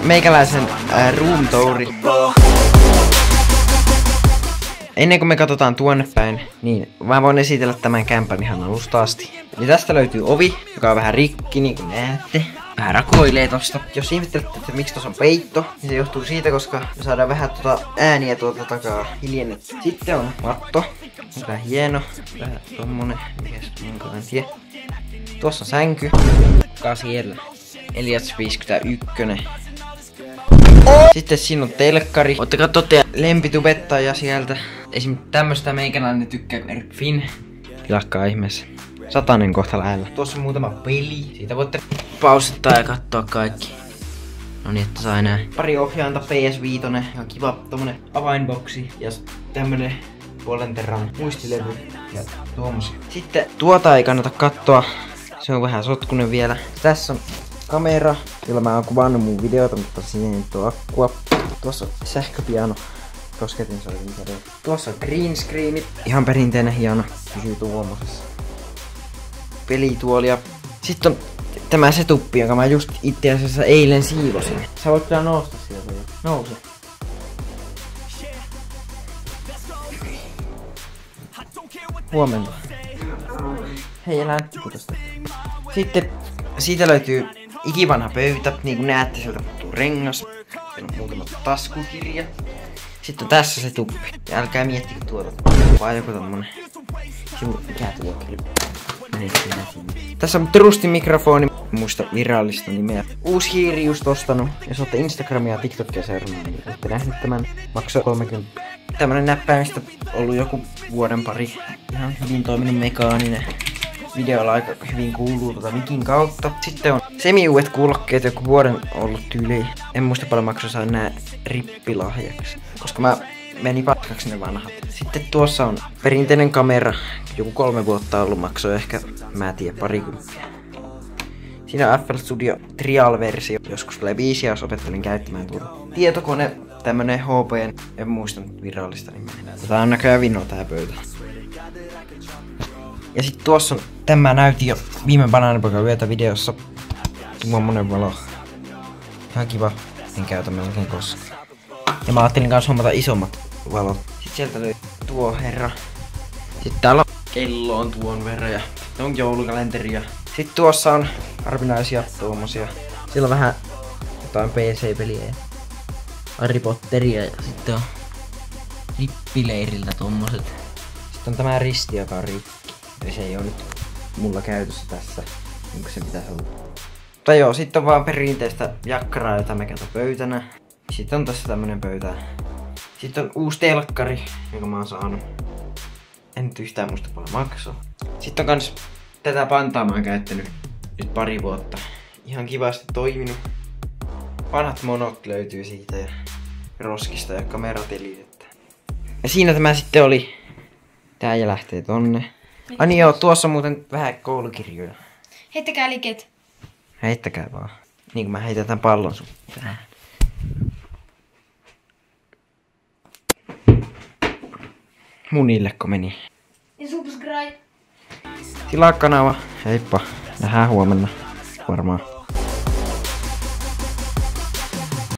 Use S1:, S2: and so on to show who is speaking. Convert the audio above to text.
S1: Meikäläisen room touri. Ennen kuin me katsotaan tuonne päin, niin mä voin esitellä tämän kämpän ihan alusta asti. Eli tästä löytyy ovi, joka on vähän rikki, niin kuin näette. Vähän rakoilee tosta. Jos ihmettelette, että miksi tossa on peitto, niin se johtuu siitä, koska me saadaan vähän ääniä tuolta takaa hiljennetty. Sitten on matto. Vähän hieno. Vähän tommonen. Mikäs onko, en tiedä. Tuossa on sänky. Joka siellä. Elias 51. Sitten siinä on telkkari. Ottakaa totea lempitubettaja sieltä. Esim. Tämmöstä meikäläinen tykkää Erik Finn. Tilakkaa ihmeessä. 100 kohta lähellä. Tuossa on muutama peli. Siitä voitte pausittaa ja katsoa kaikki. No niin, että saa enää. Pari ohjainta PS5. Ihan kiva tommonen avainboksi. Ja tämmönen 0,5 teran muistilevy. Ja tuommoisia. Sitten tuota ei kannata katsoa. Se on vähän sotkunen vielä. Tässä on kamera, jolla mä oon kuvannut mun videota, mutta siihen ei ole akkua. Tuossa on sähköpiano. Kosketinsoitin. Tuossa on green screenit. Ihan perinteinen hieno. Pysyy tuommoisessa. Pelituolia. Sitten on tämä setuppi, jonka mä just itse asiassa eilen siivosin. Sä voit kyllä nousta sieltä. Nouse. Huomenta. Hei, elää tästä. Sitten siitä löytyy ikivanha pöytä, niin kuin näette, sieltä puuttuu rengas. Siellä on muutama taskukirja. Sitten on tässä se tuppi. Ja älkää miettikö tuota. Vaan joku tommonen. Mikä tuo kirja? Tässä on Trustin mikrofoni. Muista virallista nimeä. Uusi hiiri just ostanut. Jos olette Instagramia ja TikTokia seurannut, niin olette nähnyt tämän. Maksaa 30. Tämmönen näppäimistä ollut joku vuoden pari. Ihan hyvin toiminut mekaaninen. Videolla aika hyvin kuuluu mikin kautta. Sitten on semi-uudet kuulokkeet, joku vuoden ollut tyyliin. En muista paljon maksaa saa nää rippilahjaksi. Koska mä meni patkaksi ne vanhat. Sitten tuossa on perinteinen kamera. Joku 3 vuotta ollut, maksoi ehkä, mä en tiedä, 20. Siinä on FL Studio Trial-versio. Joskus tulee 5 jos opettelin käyttämään tuota. Tietokone, tämmönen HP, en muista virallista nimeä. Tää on näköjään vino tää pöytä. Ja sit tuossa on, tämä näytin jo viime Banaanipoikan yötä videossa. Tuommoinen valo. Ihan kiva, en käytä melkein koskaan. Ja mä ajattelin kans hommata isommat valot. Sitten sieltä löytyy tuo herra. Sitten täällä on kello on tuon verran ja on joulukalenteri. Sitten tuossa on harvinaisia tuommoisia. Siellä on vähän jotain PC-peliä ja Harry Potteria ja sitten on rippileiriltä tommoset. Sitten on tämä risti, joka on rikki. Eli se ei oo nyt mulla käytössä tässä, niin kuin se pitäisi olla. Mutta joo, sitten on vaan perinteistä jakkaraa, jota mä käytän pöytänä. Sitten on tässä tämmönen pöytä. Sitten on uusi telkkari, jonka mä oon saanut. En nyt yhtään muista paljon maksaa. Sitten on kans tätä pantaa mä oon käyttänyt nyt pari vuotta. Ihan kivasti toiminut. Vanhat monot löytyy siitä ja roskista ja kameratelit. Ja siinä tämä sitten oli. Tää ja lähtee tonne. Ai niin joo, tuossa on muuten vähän koulukirjoja.
S2: Heittäkää liket.
S1: Heittäkää vaan. Niin kuin mä heitän tän pallon sun tähän. Munilleko meni?
S2: Ja subscribe.
S1: Tilaa kanava. Heippa. Nähdään huomenna. Varmaan.